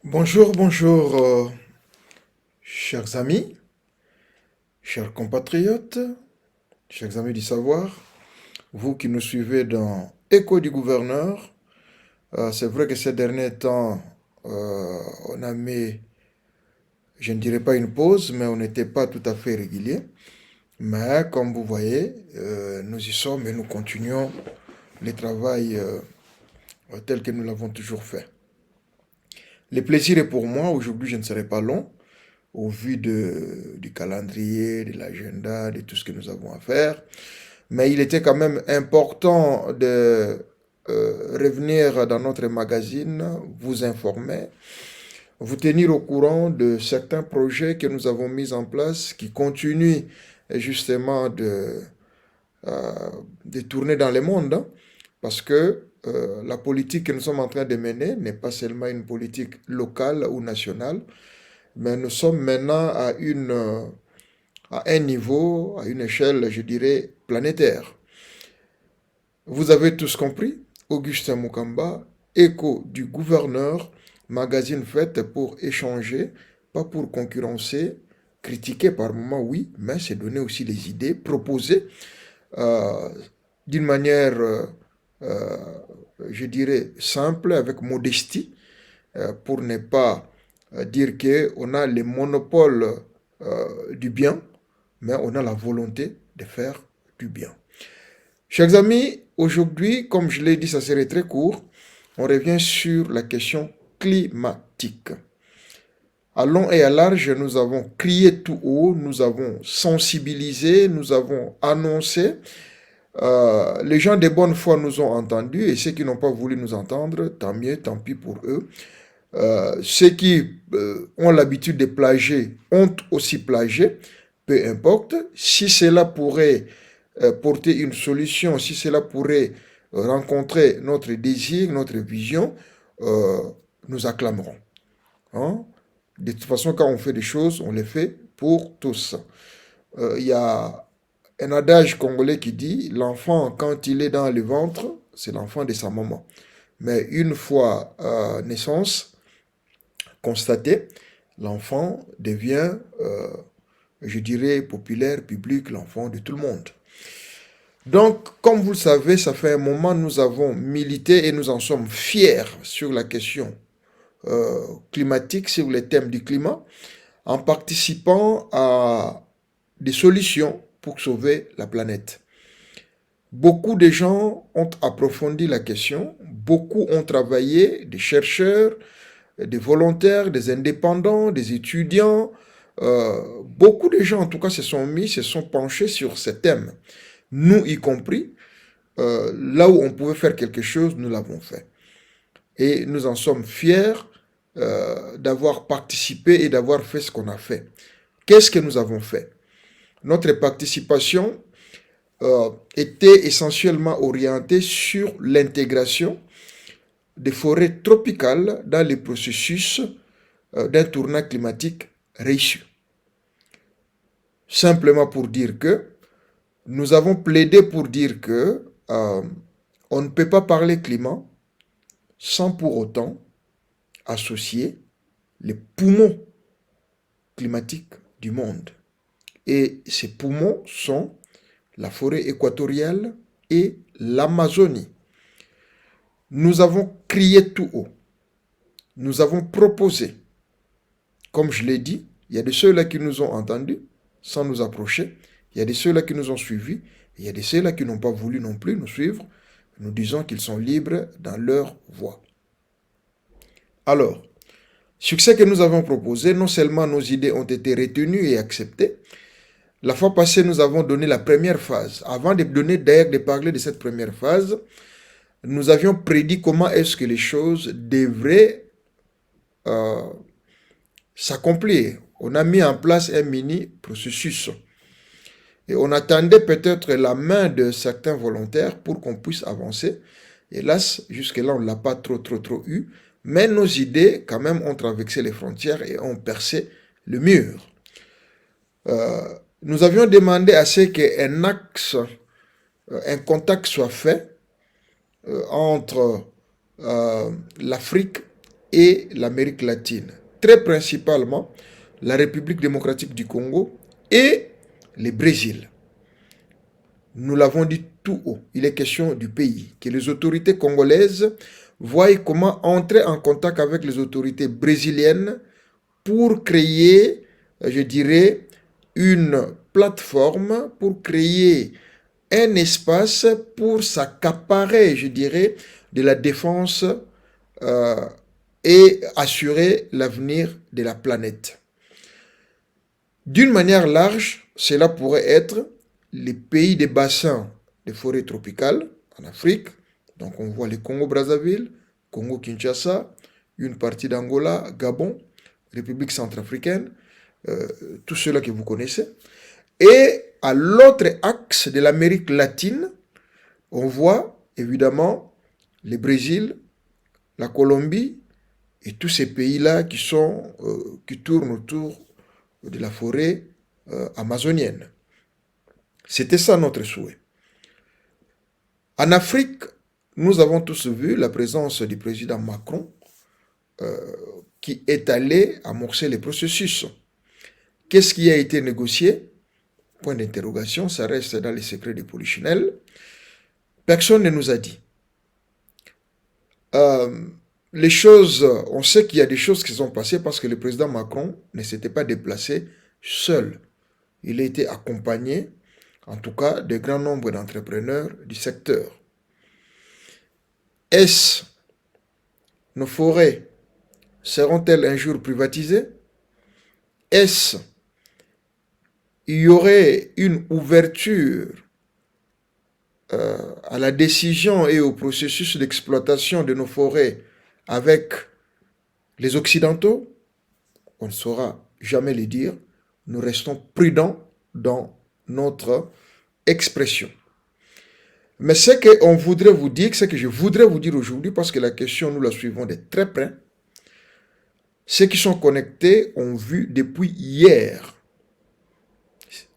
Bonjour, bonjour, chers amis, chers compatriotes, chers amis du savoir, vous qui nous suivez dans Écho du gouverneur. C'est vrai que ces derniers temps, on a mis, je ne dirais pas une pause, mais on n'était pas tout à fait régulier. Mais comme vous voyez, nous y sommes et nous continuons le travail tel que nous l'avons toujours fait. Le plaisir est pour moi. Aujourd'hui, je ne serai pas long au vu du calendrier, de l'agenda, de tout ce que nous avons à faire. Mais il était quand même important de revenir dans notre magazine, vous informer, vous tenir au courant de certains projets que nous avons mis en place qui continuent justement de tourner dans le monde, hein, parce que la politique que nous sommes en train de mener n'est pas seulement une politique locale ou nationale, mais nous sommes maintenant à un niveau, à une échelle, je dirais, planétaire. Vous avez tous compris, Augustin Mukamba, écho du gouverneur, magazine fait pour échanger, pas pour concurrencer, critiquer par moments, oui, mais c'est donner aussi des idées, proposer euh, d'une manière, euh, je dirais, simple, avec modestie, pour ne pas dire qu'on a le monopole du bien, mais on a la volonté de faire du bien. Chers amis, aujourd'hui, comme je l'ai dit, ça serait très court, on revient sur la question climatique. À long et à large, nous avons crié tout haut, nous avons sensibilisé, nous avons annoncé. Les gens de bonne foi nous ont entendus et ceux qui n'ont pas voulu nous entendre, tant mieux, tant pis pour eux. Ceux qui ont l'habitude de plager ont aussi plagé, peu importe. Si cela pourrait porter une solution, si cela pourrait rencontrer notre désir, notre vision, euh, nous acclamerons. Hein? De toute façon, quand on fait des choses, on les fait pour tous. Il y a un adage congolais qui dit, l'enfant, quand il est dans le ventre, c'est l'enfant de sa maman. Mais une fois naissance constatée, l'enfant devient, je dirais, populaire, public, l'enfant de tout le monde. Donc, comme vous le savez, ça fait un moment nous avons milité et nous en sommes fiers sur la question climatique, sur les thèmes du climat, en participant à des solutions pour sauver la planète. Beaucoup de gens ont approfondi la question, beaucoup ont travaillé, des chercheurs, des volontaires, des indépendants, des étudiants. Beaucoup de gens, en tout cas, se sont penchés sur ces thèmes. Nous y compris, là où on pouvait faire quelque chose, nous l'avons fait. Et nous en sommes fiers d'avoir participé et d'avoir fait ce qu'on a fait. Qu'est-ce que nous avons fait? Notre participation était essentiellement orientée sur l'intégration des forêts tropicales dans les processus d'un tournant climatique réussi. Simplement pour dire que nous avons plaidé pour dire que on ne peut pas parler climat sans pour autant associer les poumons climatiques du monde. Et ces poumons sont la forêt équatoriale et l'Amazonie. Nous avons crié tout haut. Nous avons proposé. Comme je l'ai dit, il y a de ceux-là qui nous ont entendus sans nous approcher. Il y a de ceux-là qui nous ont suivis. Il y a de ceux-là qui n'ont pas voulu non plus nous suivre. Nous disons qu'ils sont libres dans leur voie. Alors, sur ce que nous avons proposé, non seulement nos idées ont été retenues et acceptées, la fois passée, nous avons donné la première phase. Avant de donner, d'ailleurs, de parler de cette première phase, nous avions prédit comment est-ce que les choses devraient s'accomplir. On a mis en place un mini processus. Et on attendait peut-être la main de certains volontaires pour qu'on puisse avancer. Hélas, jusque-là, on ne l'a pas trop eu. Mais nos idées, quand même, ont traversé les frontières et ont percé le mur. Nous avions demandé à ce qu'un axe, un contact soit fait entre l'Afrique et l'Amérique latine. Très principalement, la République démocratique du Congo et le Brésil. Nous l'avons dit tout haut, il est question du pays, que les autorités congolaises voient comment entrer en contact avec les autorités brésiliennes pour créer, je dirais, une plateforme, pour créer un espace pour s'accaparer, je dirais, de la défense et assurer l'avenir de la planète. D'une manière large, cela pourrait être les pays des bassins des forêts tropicales en Afrique. Donc on voit les Congo-Brazzaville, Congo-Kinshasa, une partie d'Angola, Gabon, République centrafricaine, tout cela que vous connaissez. Et à l'autre axe de l'Amérique latine, on voit évidemment le Brésil, la Colombie et tous ces pays-là qui tournent autour de la forêt amazonienne. C'était ça notre souhait. En Afrique, nous avons tous vu la présence du président Macron qui est allé amorcer les processus. Qu'est-ce qui a été négocié? Point d'interrogation, ça reste dans les secrets de Polichinelle. Personne ne nous a dit. Les choses, on sait qu'il y a des choses qui sont passées parce que le président Macron ne s'était pas déplacé seul. Il a été accompagné, en tout cas, de grand nombre d'entrepreneurs du secteur. Est-ce nos forêts seront-elles un jour privatisées? Est-ce il y aurait une ouverture à la décision et au processus d'exploitation de nos forêts avec les Occidentaux? On ne saura jamais le dire. Nous restons prudents dans notre expression. Mais ce qu'on voudrait vous dire, ce que je voudrais vous dire aujourd'hui, parce que la question, nous la suivons de très près, ceux qui sont connectés ont vu depuis hier,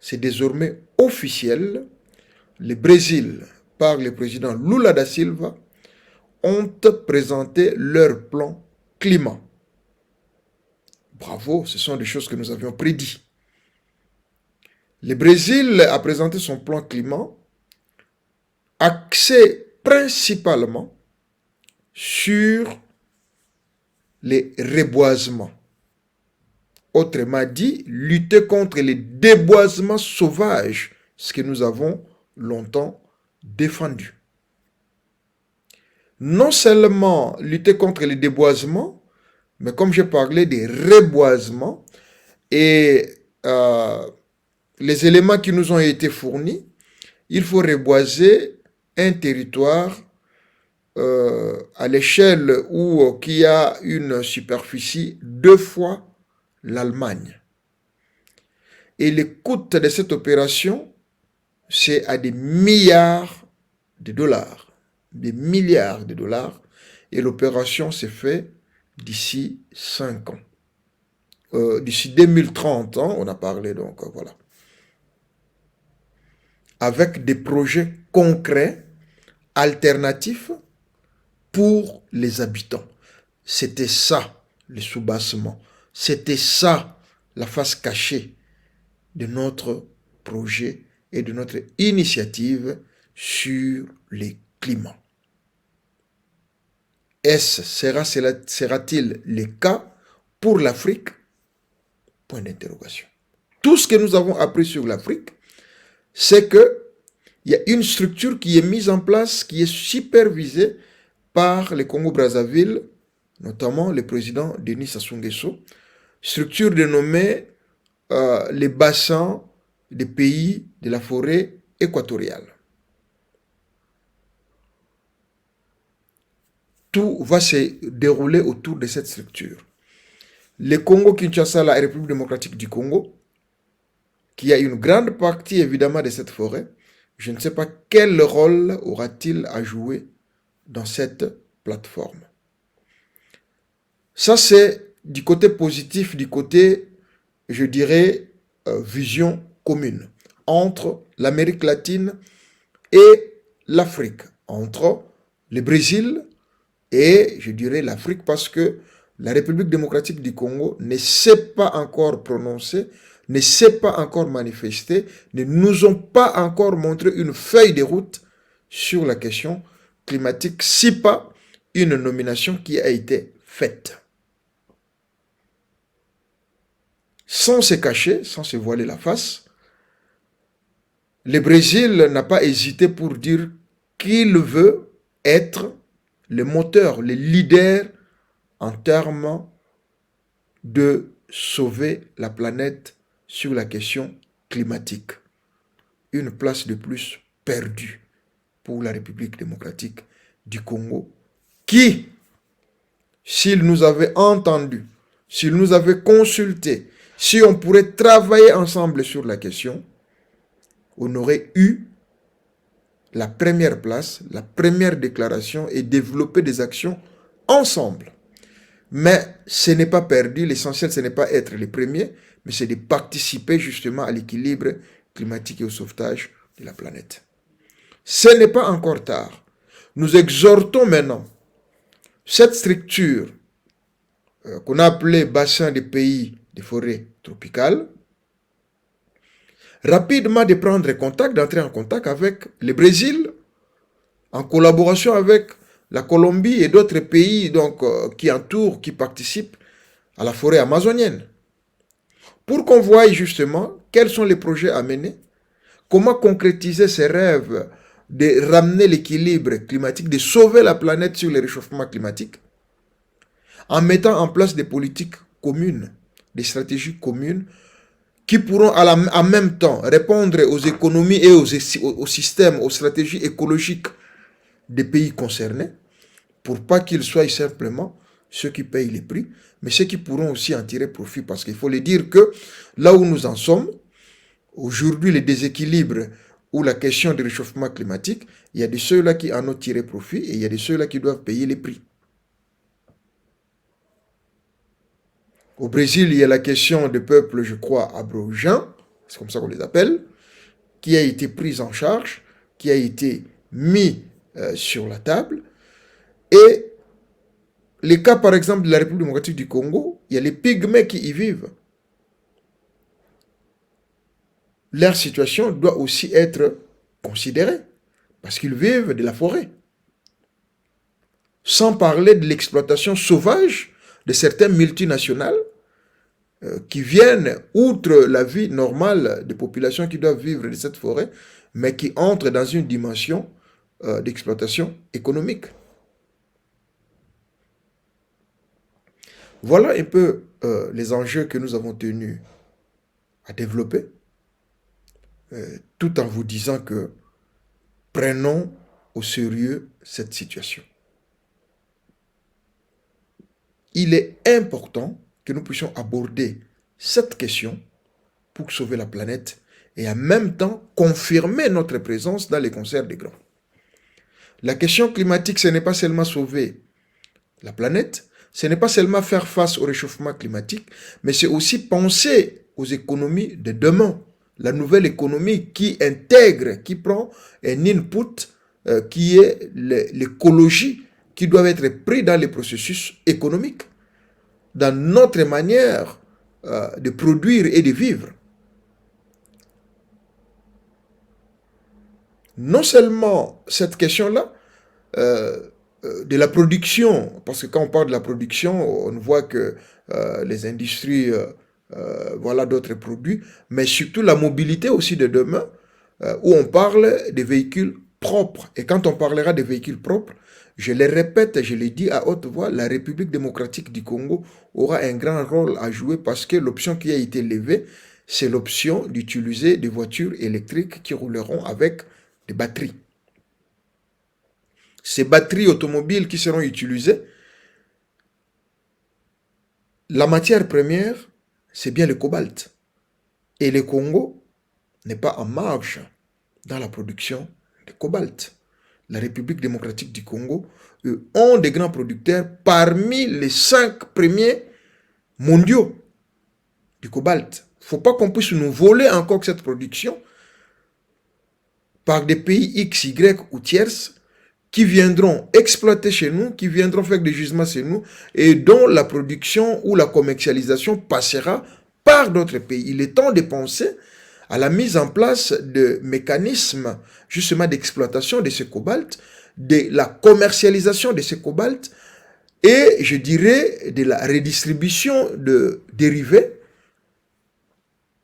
c'est désormais officiel, le Brésil, par le président Lula da Silva, ont présenté leur plan climat. Bravo, ce sont des choses que nous avions prédit. Le Brésil a présenté son plan climat axé principalement sur les reboisements. Autrement dit, lutter contre les déboisements sauvages, ce que nous avons longtemps défendu. Non seulement lutter contre les déboisements, mais comme j'ai parlé des reboisements et les éléments qui nous ont été fournis, il faut reboiser un territoire à l'échelle où qui a une superficie 2 fois l'Allemagne. Et le coût de cette opération, c'est à des milliards de dollars. Des milliards de dollars. Et l'opération s'est faite d'ici 5 ans. D'ici 2030, hein, on a parlé, donc voilà. Avec des projets concrets, alternatifs pour les habitants. C'était ça, le soubassement. C'était ça, la face cachée de notre projet et de notre initiative sur les climats. Sera-t-il le cas pour l'Afrique? Point d'interrogation. Tout ce que nous avons appris sur l'Afrique, c'est qu'il y a une structure qui est mise en place, qui est supervisée par le Congo-Brazzaville, notamment le président Denis Sassou Nguesso, structure dénommée les bassins des pays de la forêt équatoriale. Tout va se dérouler autour de cette structure. Le Congo-Kinshasa, la République démocratique du Congo, qui a une grande partie évidemment de cette forêt, je ne sais pas quel rôle aura-t-il à jouer dans cette plateforme. Ça, c'est du côté positif, du côté, je dirais, vision commune entre l'Amérique latine et l'Afrique, entre le Brésil et je dirais l'Afrique, parce que la République démocratique du Congo ne s'est pas encore prononcée, ne s'est pas encore manifestée, ne nous ont pas encore montré une feuille de route sur la question climatique, si pas une nomination qui a été faite. Sans se cacher, sans se voiler la face, le Brésil n'a pas hésité pour dire qu'il veut être le moteur, le leader en termes de sauver la planète sur la question climatique. Une place de plus perdue pour la République démocratique du Congo, qui, s'il nous avait entendus, s'il nous avait consultés, si on pourrait travailler ensemble sur la question, on aurait eu la première place, la première déclaration et développer des actions ensemble. Mais ce n'est pas perdu, l'essentiel ce n'est pas être les premiers, mais c'est de participer justement à l'équilibre climatique et au sauvetage de la planète. Ce n'est pas encore tard. Nous exhortons maintenant cette structure qu'on a appelée bassin des pays des forêts tropicales, rapidement de prendre contact, d'entrer en contact avec le Brésil, en collaboration avec la Colombie et d'autres pays donc, qui entourent, qui participent à la forêt amazonienne, pour qu'on voie justement quels sont les projets à mener, comment concrétiser ces rêves de ramener l'équilibre climatique, de sauver la planète sur le réchauffement climatique, en mettant en place des politiques communes, des stratégies communes, qui pourront en même temps répondre aux économies et aux systèmes, aux stratégies écologiques des pays concernés, pour pas qu'ils soient simplement ceux qui payent les prix, mais ceux qui pourront aussi en tirer profit, parce qu'il faut le dire que là où nous en sommes, aujourd'hui, les déséquilibres ou la question du réchauffement climatique, il y a de ceux-là qui en ont tiré profit et il y a de ceux-là qui doivent payer les prix. Au Brésil, il y a la question des peuples, je crois, aborigènes, c'est comme ça qu'on les appelle, qui a été prise en charge, qui a été mis sur la table. Et les cas, par exemple, de la République démocratique du Congo, il y a les pygmées qui y vivent. Leur situation doit aussi être considérée, parce qu'ils vivent de la forêt. Sans parler de l'exploitation sauvage de certaines multinationales qui viennent, outre la vie normale des populations qui doivent vivre de cette forêt, mais qui entrent dans une dimension d'exploitation économique. Voilà un peu les enjeux que nous avons tenu à développer, tout en vous disant que prenons au sérieux cette situation. Il est important que nous puissions aborder cette question pour sauver la planète et en même temps confirmer notre présence dans les concerts des grands. La question climatique, ce n'est pas seulement sauver la planète, ce n'est pas seulement faire face au réchauffement climatique, mais c'est aussi penser aux économies de demain. La nouvelle économie qui intègre, qui prend un input qui est l'écologie, qui doit être pris dans les processus économiques, dans notre manière de produire et de vivre. Non seulement cette question-là, de la production, parce que quand on parle de la production, on voit que les industries, voilà d'autres produits, mais surtout la mobilité aussi de demain, où on parle des véhicules propres. Et quand on parlera des véhicules propres, je le répète, je le dis à haute voix, la République démocratique du Congo aura un grand rôle à jouer parce que l'option qui a été levée, c'est l'option d'utiliser des voitures électriques qui rouleront avec des batteries. Ces batteries automobiles qui seront utilisées, la matière première, c'est bien le cobalt. Et le Congo n'est pas en marge dans la production de cobalt. La République démocratique du Congo ont des grands producteurs parmi les 5 premiers mondiaux du cobalt. Il ne faut pas qu'on puisse nous voler encore cette production par des pays X, Y ou tierces qui viendront exploiter chez nous, qui viendront faire des gisements chez nous, et dont la production ou la commercialisation passera par d'autres pays. Il est temps de penser à la mise en place de mécanismes justement d'exploitation de ce cobalt, de la commercialisation de ce cobalt, et je dirais de la redistribution de dérivés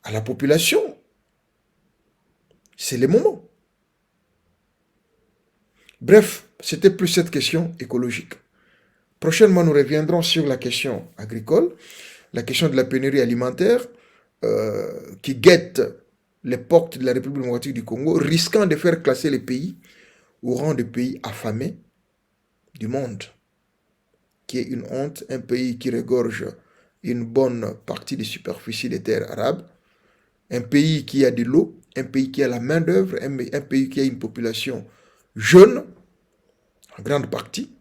à la population. C'est le moment. Bref, c'était plus cette question écologique. Prochainement, nous reviendrons sur la question agricole, la question de la pénurie alimentaire qui guette les portes de la République démocratique du Congo, risquant de faire classer les pays au rang de pays affamés du monde, qui est une honte, un pays qui regorge une bonne partie des superficies des terres arabes, un pays qui a de l'eau, un pays qui a la main-d'œuvre, un pays qui a une population jeune, en grande partie,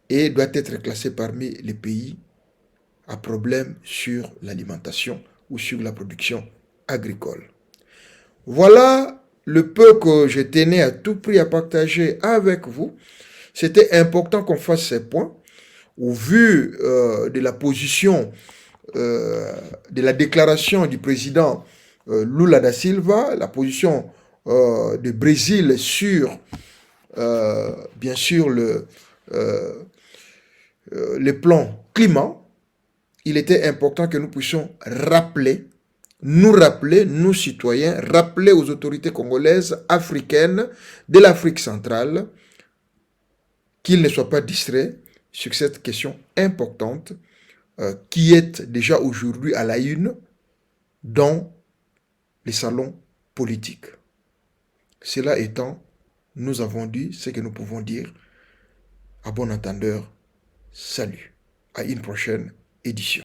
et doit être classé parmi les pays à problème sur l'alimentation ou sur la production agricole. Voilà le peu que je tenais à tout prix à partager avec vous. C'était important qu'on fasse ces points au vu de la position, de la déclaration du président Lula da Silva, la position du Brésil sur, bien sûr, le plan climat. Il était important que nous puissions nous citoyens, rappeler aux autorités congolaises, africaines, de l'Afrique centrale, qu'ils ne soient pas distraits sur cette question importante qui est déjà aujourd'hui à la une dans les salons politiques. Cela étant, nous avons dit ce que nous pouvons dire. À bon entendeur, salut. À une prochaine édition.